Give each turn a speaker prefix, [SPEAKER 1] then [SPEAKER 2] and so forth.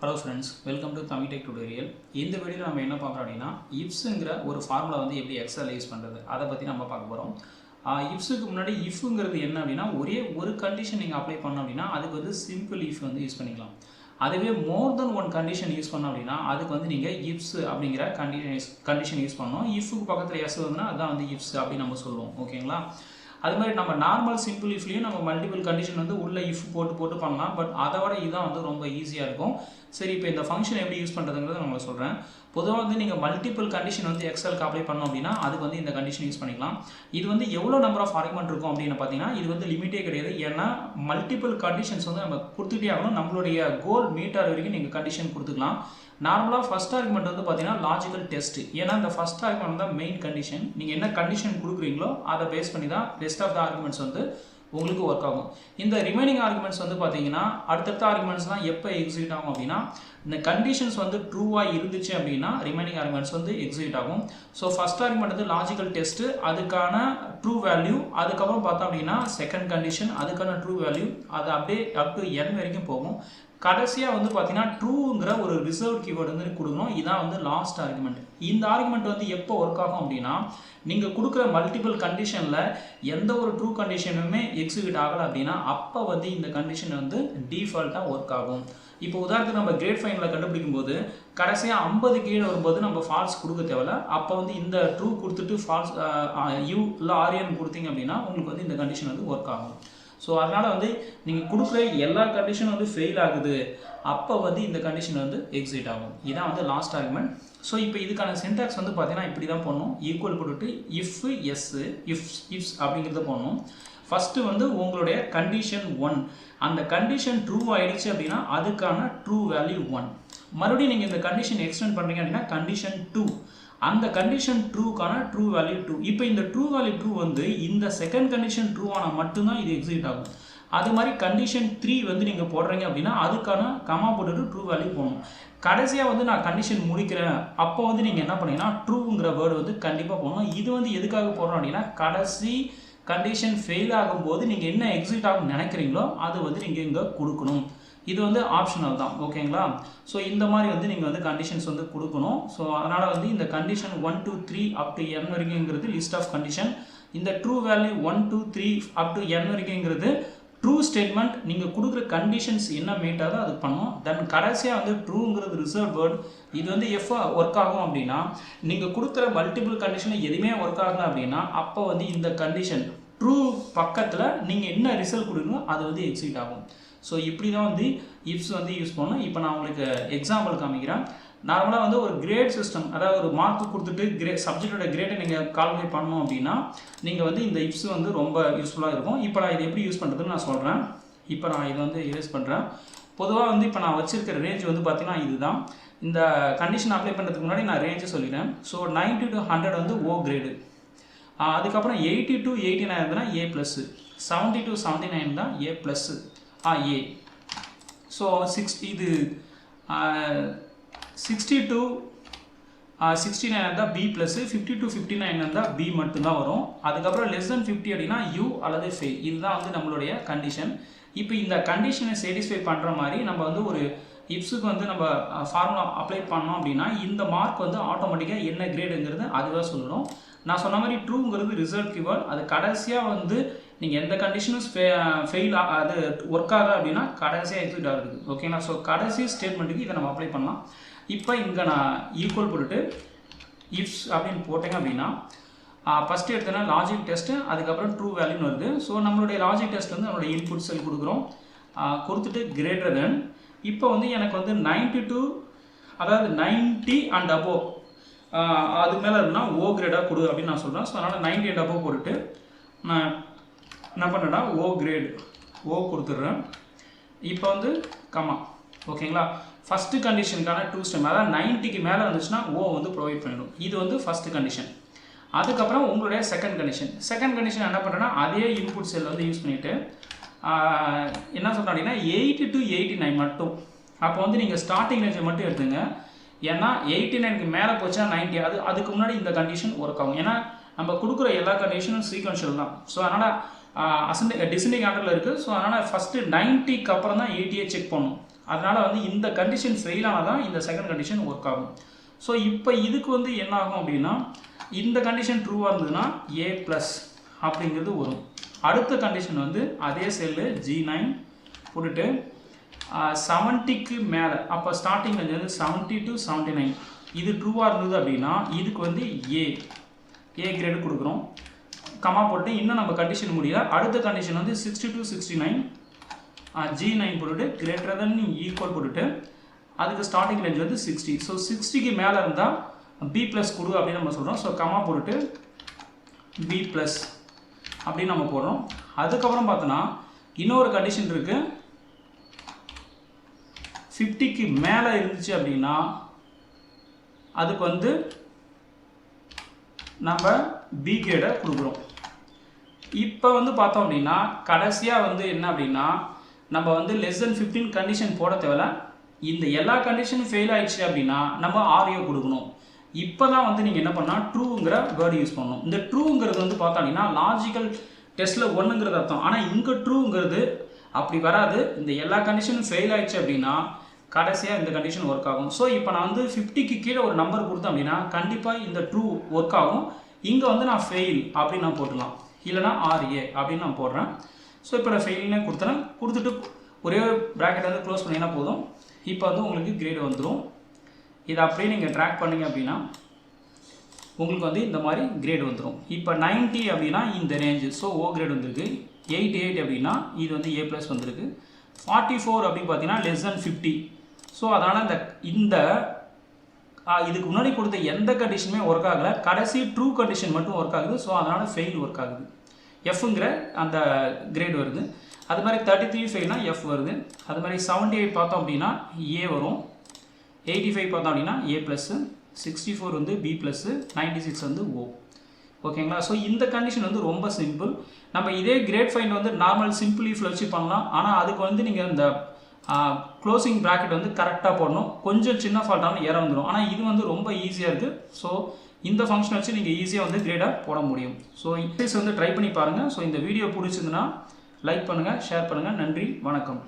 [SPEAKER 1] Hello friends, welcome to Tamil tech tutorial. இந்த வீடியோவில் நம்ம என்ன பார்க்குறோம் அப்படின்னா, இஃப்ஸுங்கிற ஒரு ஃபார்முலா வந்து எப்படி எக்ஸல் யூஸ் பண்ணுறது அதை பற்றி நம்ம பார்க்க போகிறோம். இஃப்ஸுக்கு முன்னாடி இஃப்ங்கிறது என்ன அப்படின்னா, ஒரே ஒரு கண்டிஷன் நீங்கள் அப்ளை பண்ணோம் அப்படின்னா அதுக்கு வந்து சிம்பிள் இஃப் வந்து யூஸ் பண்ணிக்கலாம். அதுவே மோர் தென் ஒன் கண்டிஷன் யூஸ் பண்ணோம் அப்படின்னா அதுக்கு வந்து நீங்கள் இஃப்ஸ் அப்படிங்கிற கண்டிஷன் யூஸ் பண்ணணும். இஃப்க்கு பக்கத்தில் எஸ் வந்துன்னா அதுதான் வந்து இஃப்ஸ் அப்படின்னு நம்ம சொல்லுவோம். ஓகேங்களா? அது மாதிரி நம்ம நார்மல் சிம்பிள் இஃப்லேயும் நம்ம மல்டிபிள் கண்டிஷன் வந்து உள்ள இஃப் போட்டு பண்ணலாம். பட் அதை விட இதுதான் வந்து ரொம்ப ஈஸியாக இருக்கும். சரி, இப்போ இந்த ஃபங்க்ஷன் எப்படி யூஸ் பண்ணுறதுங்கிறத நான் உங்களுக்கு சொல்கிறேன். பொதுவாக வந்து நீங்கள் மல்டிபிள் கண்டிஷன் வந்து எக்ஸலுக்கு அப்ளை பண்ணோம் அப்படின்னா அதுக்கு வந்து இந்த கண்டிஷன் யூஸ் பண்ணிக்கலாம். இது வந்து எவ்வளோ நம்பர் ஆஃப் ஆர்குமெண்ட் இருக்கும் அப்படின்னு பார்த்தீங்கன்னா இது வந்து லிமிட்டே கிடையாது. ஏன்னா மல்டிபிள் கண்டிஷன்ஸ் வந்து நம்ம கொடுத்துட்டே ஆகணும். நம்மளுடைய கோல் மீட் ஆகிற வரைக்கும் நீங்கள் கண்டிஷன் கொடுத்துக்கலாம். நார்மலாக ஃபஸ்ட் ஆர்குமெண்ட் வந்து பார்த்தீங்கன்னா லாஜிக்கல் டெஸ்ட். ஏன்னா இந்த ஃபஸ்ட் ஆர்குமெண்ட் தான் மெயின் கண்டிஷன். நீங்கள் என்ன கண்டிஷன் கொடுக்குறீங்களோ அதை பேஸ் பண்ணி தான் ரெஸ்ட் ஆஃப் த ஆர்குமெண்ட்ஸ் வந்து உங்களுக்கு ஒர்க் ஆகும். இந்த ரிமைனிங் ஆர்குமெண்ட்ஸ் வந்து பார்த்தீங்கன்னா அடுத்தடுத்த ஆர்குமெண்ட்ஸ்லாம் எப்போ எக்ஸிக்யூட் ஆகும் அப்படின்னா, இந்த கண்டிஷன்ஸ் வந்து ட்ரூவாக இருந்துச்சு அப்படின்னா ரிமைனிங் ஆர்குமெண்ட்ஸ் வந்து எக்ஸிக்யூட் ஆகும். ஸோ ஃபஸ்ட் ஆர்குமெண்ட் வந்து லாஜிக்கல் டெஸ்ட்டு, அதுக்கான ட்ரூ வேல்யூ. அதுக்கப்புறம் பார்த்தோம் அப்படின்னா செகண்ட் கண்டிஷன், அதுக்கான ட்ரூ வேல்யூ. அது அப்படியே அப் டு n வரைக்கும் போகும். கடைசியாக வந்து பார்த்தீங்கன்னா ட்ரூங்கிற ஒரு ரிசர்வ் கீவேர்டு வந்து கொடுக்கணும். இதான் வந்து லாஸ்ட் ஆர்குமெண்ட். இந்த ஆர்குமெண்ட் வந்து எப்போ ஒர்க் ஆகும் அப்படின்னா, நீங்கள் கொடுக்குற மல்டிபிள் கண்டிஷனில் எந்த ஒரு ட்ரூ கண்டிஷனுமே எக்ஸிக்யூட் ஆகலை அப்படின்னா அப்போ வந்து இந்த கண்டிஷன் வந்து டிஃபால்ட்டாக ஒர்க் ஆகும். இப்போ உதாரணத்துக்கு நம்ம கிரேட் ஃபைனில் கண்டுபிடிக்கும் போது கடைசியாக 50 கீழே வரும்போது நம்ம ஃபால்ஸ் கொடுக்க தேவையில்ல. அப்போ வந்து இந்த ட்ரூ கொடுத்துட்டு ஃபால்ஸ் யூ இல்லை ஆரியன் கொடுத்தீங்க அப்படின்னா உங்களுக்கு வந்து இந்த கண்டிஷன் வந்து ஒர்க் ஆகும். ஸோ அதனால் வந்து நீங்கள் கொடுக்குற எல்லா கண்டிஷனும் வந்து ஃபெயில் ஆகுது, அப்போ வந்து இந்த கண்டிஷன் வந்து எக்ஸிட் ஆகும். இதான் வந்து லாஸ்ட் ஆர்குமெண்ட். ஸோ இப்போ இதுக்கான சின்டாக்ஸ் வந்து பார்த்தீங்கன்னா இப்படி தான் பண்ணணும். ஈக்குவல் போட்டுட்டு இஃப் எஸ் இஃப்ஸ் அப்படிங்கிறத பண்ணணும். ஃபஸ்ட்டு வந்து உங்களுடைய கண்டிஷன் 1, அந்த கண்டிஷன் ட்ரூ ஆகிடுச்சு அப்படின்னா அதுக்கான ட்ரூ வேல்யூ 1. மறுபடியும் நீங்கள் இந்த கண்டிஷன் எக்ஸ்டெண்ட் பண்ணுறீங்க அப்படின்னா கண்டிஷன் 2, அந்த கண்டிஷன் ட்ரூக்கான ட்ரூ வேல்யூ 2. இப்போ இந்த ட்ரூ வேல்யூ 2 வந்து இந்த செகண்ட் கண்டிஷன் ட்ரூ ஆனால் மட்டும்தான் இது எக்ஸிக்யூட் ஆகும். அது மாதிரி கண்டிஷன் 3 வந்து நீங்கள் போடுறீங்க அப்படின்னா அதுக்கான கமா போட்டுட்டு ட்ரூ வேல்யூ போடணும். கடைசியாக வந்து நான் கண்டிஷன் முடிக்கிறேன் அப்போ வந்து நீங்கள் என்ன பண்ணீங்கன்னா ட்ரூங்கிற வேர்டு வந்து கண்டிப்பாக போடணும். இது வந்து எதுக்காக போடுறோம் அப்படின்னா, கடைசி கண்டிஷன் ஃபெயில் ஆகும்போது நீங்கள் என்ன எக்ஸிக்யூட் ஆகும்னு நினைக்கிறீங்களோ அது வந்து நீங்கள் இங்கே கொடுக்கணும். இது வந்து ஆப்ஷனல் தான். ஓகேங்களா? ஸோ இந்த மாதிரி வந்து நீங்கள் வந்து கண்டிஷன்ஸ் வந்து கொடுக்கணும். ஸோ அதனால் வந்து இந்த கண்டிஷன் 1 2 3 அப் டு n வரைக்குங்கிறது லிஸ்ட் ஆஃப் கண்டிஷன். இந்த true value 1 2 3 up to n வரைக்குங்கிறது ட்ரூ ஸ்டேட்மெண்ட். நீங்கள் கொடுக்குற கண்டிஷன்ஸ் என்ன மீட் ஆகுதோ அது பண்ணும். தென் கடைசியாக வந்து ட்ரூங்கிறது ரிசர்வ் வேர்ட். இது வந்து எப்போ ஒர்க் ஆகும் அப்படின்னா, நீங்கள் கொடுக்குற மல்டிபிள் கண்டிஷனில் எதுவுமே ஒர்க் ஆகலை அப்படின்னா அப்போ வந்து இந்த கண்டிஷன் ட்ரூ பக்கத்தில் நீங்கள் என்ன ரிசல்ட் கொடுக்கணும் அது வந்து எக்ஸிட் ஆகும். ஸோ இப்படி தான் வந்து இஃப்ஸ் வந்து யூஸ் பண்ணணும். இப்போ நான் உங்களுக்கு எக்ஸாம்பிள் காமிக்கிறேன். நார்மலாக வந்து ஒரு கிரேட் சிஸ்டம், அதாவது ஒரு மார்க் கொடுத்துட்டு சப்ஜெக்டோட கிரேட்டை நீங்கள் கால்குலேட் பண்ணணும் அப்படின்னா நீங்கள் வந்து இந்த இஃப்ஸ் வந்து ரொம்ப யூஸ்ஃபுல்லாக இருக்கும். இப்போ நான் இதை எப்படி யூஸ் பண்ணுறதுன்னு நான் சொல்கிறேன். இப்போ நான் இதை வந்து யூஸ் பண்ணுறேன். பொதுவாக வந்து இப்போ நான் வச்சிருக்கிற ரேஞ்ச் வந்து பார்த்தீங்கன்னா இதுதான். இந்த கண்டிஷன் அப்ளை பண்ணுறதுக்கு முன்னாடி நான் ரேஞ்சு சொல்லிடுறேன். ஸோ 90 to 100 வந்து ஓ கிரேடு. அதுக்கப்புறம் 80 to 89 இருந்ததுன்னா ஏ ப்ளஸ்ஸு, 70 to 79 தான் ஏ ப்ளஸ்ஸு ஏ. ஸோ 60 to 69 இருந்தால் பி ப்ளஸ்ஸு, 50 to 59 இருந்தால் பி மட்டும்தான் வரும். அதுக்கப்புறம் லெஸ் தென் 50 அப்படின்னா யூ அல்லது ஃபெயில். இதுதான் வந்து நம்மளுடைய கண்டிஷன். இப்போ இந்த கண்டிஷனை சாட்டிஸ்ஃபை பண்ணுற மாதிரி நம்ம வந்து ஒரு இப்ஸுக்கு வந்து நம்ம ஃபார்முலா அப்ளை பண்ணோம் அப்படின்னா இந்த மார்க் வந்து ஆட்டோமேட்டிக்காக என்ன கிரேடுங்கிறது அதுதான் சொல்லணும். நான் சொன்ன மாதிரி ட்ரூங்கிறது ரிசல்ட் கீவேர்ட். அது கடைசியாக வந்து நீங்கள் எந்த கண்டிஷனும் ஃபெயில் அது ஒர்க் ஆகலை அப்படின்னா கடைசியாக எக்ஸிட் ஆகுது. ஓகேங்களா? ஸோ கடைசி ஸ்டேட்மெண்ட்டுக்கு இதை நம்ம அப்ளை பண்ணலாம். இப்போ இங்கே நான் ஈக்குவல் போட்டுட்டு இஃப்ஸ் அப்படின்னு போட்டேங்க அப்படின்னா ஃபஸ்ட்டு எடுத்தோன்னா லாஜிக் டெஸ்ட்டு, அதுக்கப்புறம் ட்ரூ வேல்யூன்னு வருது. ஸோ நம்மளுடைய லாஜிக் டெஸ்ட் வந்து நம்மளுடைய இன்புட் செல் கொடுக்குறோம். கொடுத்துட்டு கிரேட்டர் தென், இப்போ வந்து எனக்கு வந்து 92, அதாவது 90 அண்ட் அபோவ் அதுக்கு மேலே இருக்குன்னா ஓ கிரேடாக கொடு அப்படின்னு நான் சொல்கிறேன். ஸோ அதனால் 90 அண்ட் அபோவ் போட்டுட்டு நான் என்ன பண்ணுறேன்னா ஓ கிரேடு ஓ கொடுத்துட்றேன். இப்போ வந்து கமா. ஓகேங்களா? ஃபஸ்ட்டு கண்டிஷனுக்கான டூ ஸ்டெம், அதாவது 90க்கு மேலே வந்துச்சுன்னா ஓ வந்து ப்ரொவைட் பண்ணிடும். இது வந்து ஃபஸ்ட்டு கண்டிஷன். அதுக்கப்புறம் உங்களுடைய செகண்ட் கண்டிஷன் என்ன பண்ணுறேன்னா அதே இன்புட் செல் வந்து யூஸ் பண்ணிவிட்டு என்ன சொல்கிறேன் அப்படின்னா 80 to 89 மட்டும். அப்போ வந்து நீங்கள் ஸ்டார்டிங் ரேஞ்சை மட்டும் எடுத்துங்க. ஏன்னா 89க்கு மேலே போச்சுன்னா 90, அதுக்கு முன்னாடி இந்த கண்டிஷன் ஒர்க் ஆகும். ஏன்னா நம்ம கொடுக்குற எல்லா கண்டிஷனும் சீக்வன்ஷியல் தான். ஸோ அதனால் டிசெண்டிங் ஆர்டரில் இருக்குது. ஸோ அதனால் ஃபஸ்ட்டு 90க்கு அப்புறம் தான் 80 செக் பண்ணணும். அதனால் வந்து இந்த கண்டிஷன் ஃபெயில் ஆனால் தான் இந்த செகண்ட் கண்டிஷன் ஒர்க் ஆகும். ஸோ இப்போ இதுக்கு வந்து என்ன ஆகும் அப்படின்னா இந்த கண்டிஷன் ட்ரூவாக இருந்ததுன்னா ஏ ப்ளஸ் அப்படிங்கிறது வரும். அடுத்த கண்டிஷன் வந்து அதே செல்லு G9 போட்டுட்டு 70க்கு மேலே, அப்போ ஸ்டார்டிங் வந்து 70 to 79 இது ட்ரூவாக இருந்தது அப்படின்னா இதுக்கு வந்து ஏ கிரேடு கொடுக்குறோம். கமா போட்டு இன்னும் நம்ம கண்டிஷன் முடியல. அடுத்த கண்டிஷன் வந்து 60 to 69 G9 போட்டுட்டு கிரேட்டர் தென் ஈக்குவல் போட்டுட்டு அதுக்கு ஸ்டார்டிங் ரேஞ்ச் வந்து 60. ஸோ 60க்கு மேலே இருந்தால் பி ப்ளஸ் கொடு அப்படின்னு நம்ம சொல்கிறோம். ஸோ கமா போட்டுட்டு பி ப்ளஸ் அப்படின்னு நம்ம போடுறோம். அதுக்கப்புறம் பார்த்தோன்னா இன்னொரு கண்டிஷன் இருக்குது. 50க்கு மேலே இருந்துச்சு அப்படின்னா அதுக்கு வந்து நம்ம பி கிரேடை கொடுக்குறோம். இப்போ வந்து பார்த்தோம் அப்படின்னா கடைசியாக வந்து என்ன அப்படின்னா நம்ம வந்து லெஸ் தென் 15 கண்டிஷன் போட தேவையில்ல. இந்த எல்லா கண்டிஷனும் ஃபெயில் ஆயிடுச்சு அப்படின்னா நம்ம ஆரியோ கொடுக்கணும். இப்போ தான் வந்து நீங்கள் என்ன பண்ணால் ட்ரூங்கிற வேர்டு யூஸ் பண்ணணும். இந்த ட்ரூங்கிறது வந்து பார்த்தோம் அப்படின்னா லாஜிக்கல் டெஸ்ட்டில் ஒன்றுங்கிறது அர்த்தம். ஆனால் இங்கே ட்ரூங்கிறது அப்படி வராது. இந்த எல்லா கண்டிஷனும் ஃபெயில் ஆயிடுச்சு அப்படின்னா கடைசியாக இந்த கண்டிஷன் ஒர்க் ஆகும். ஸோ இப்போ நான் வந்து 50க்கு கீழே ஒரு நம்பர் கொடுத்தேன் அப்படின்னா கண்டிப்பாக இந்த ட்ரூ ஒர்க் ஆகும். இங்கே வந்து நான் ஃபெயில் அப்படின்னு நான் போட்டுடலாம், இல்லைனா ஆர்ஏ அப்படின்னு நான் போடுறேன். ஸோ இப்போ நான் ஃபெயில்னே கொடுத்துட்டு ஒரே ப்ராக்கெட் வந்து க்ளோஸ் பண்ணிங்கன்னா போதும். இப்போ வந்து உங்களுக்கு கிரேடு வந்துடும். இதை அப்படியே நீங்கள் ட்ராக் பண்ணிங்க அப்படின்னா உங்களுக்கு வந்து இந்த மாதிரி கிரேடு வந்துடும். இப்போ 90 அப்படின்னா இந்த ரேஞ்சு, ஸோ ஓ கிரேட் வந்திருக்கு. 88 அப்படின்னா இது வந்து ஏ ப்ளஸ் வந்திருக்கு. 44 அப்படின்னு பார்த்தீங்கன்னா லெஸ் தென் 50. ஸோ அதனால் இந்த இதுக்கு முன்னாடி கொடுத்த எந்த கண்டிஷனுமே ஒர்க் ஆகலை. கடைசி ட்ரூ கண்டிஷன் மட்டும் ஒர்க் ஆகுது. ஸோ அதனால் ஃபெயில் ஒர்க் ஆகுது. எஃப்ங்கிற அந்த கிரேட் வருது. அது மாதிரி 33 ஃபெயில்னா எஃப் வருது. அது மாதிரி 78 பார்த்தோம் அப்படின்னா ஏ வரும். 85 பார்த்தோம் அப்படின்னா ஏ ப்ளஸ்ஸு, 64 வந்து பி ப்ளஸ்ஸு, 96 வந்து ஓ. ஓகேங்களா? ஸோ இந்த கண்டிஷன் வந்து ரொம்ப சிம்பிள். நம்ம இதே கிரேட் ஃபைண்ட் வந்து நார்மல் சிம்பிள் இஃப்ல வச்சு பண்ணலாம். ஆனால் அதுக்கு வந்து நீங்கள் இந்த க்ளோசிங் ப்ராக்கெட் வந்து கரெக்டாக போடணும். கொஞ்சம் சின்ன ஃபால்ட்டாலும் ஏற வந்துடும். ஆனால் இது வந்து ரொம்ப ஈஸியாக இருக்குது. ஸோ இந்த ஃபங்க்ஷன் வச்சு நீங்கள் ஈஸியாக வந்து கிரேடாக போட முடியும். ஸோ இன்கேஸ் வந்து ட்ரை பண்ணி பாருங்கள். ஸோ இந்த வீடியோ பிடிச்சிருந்துன்னா லைக் பண்ணுங்கள், ஷேர் பண்ணுங்கள். நன்றி, வணக்கம்.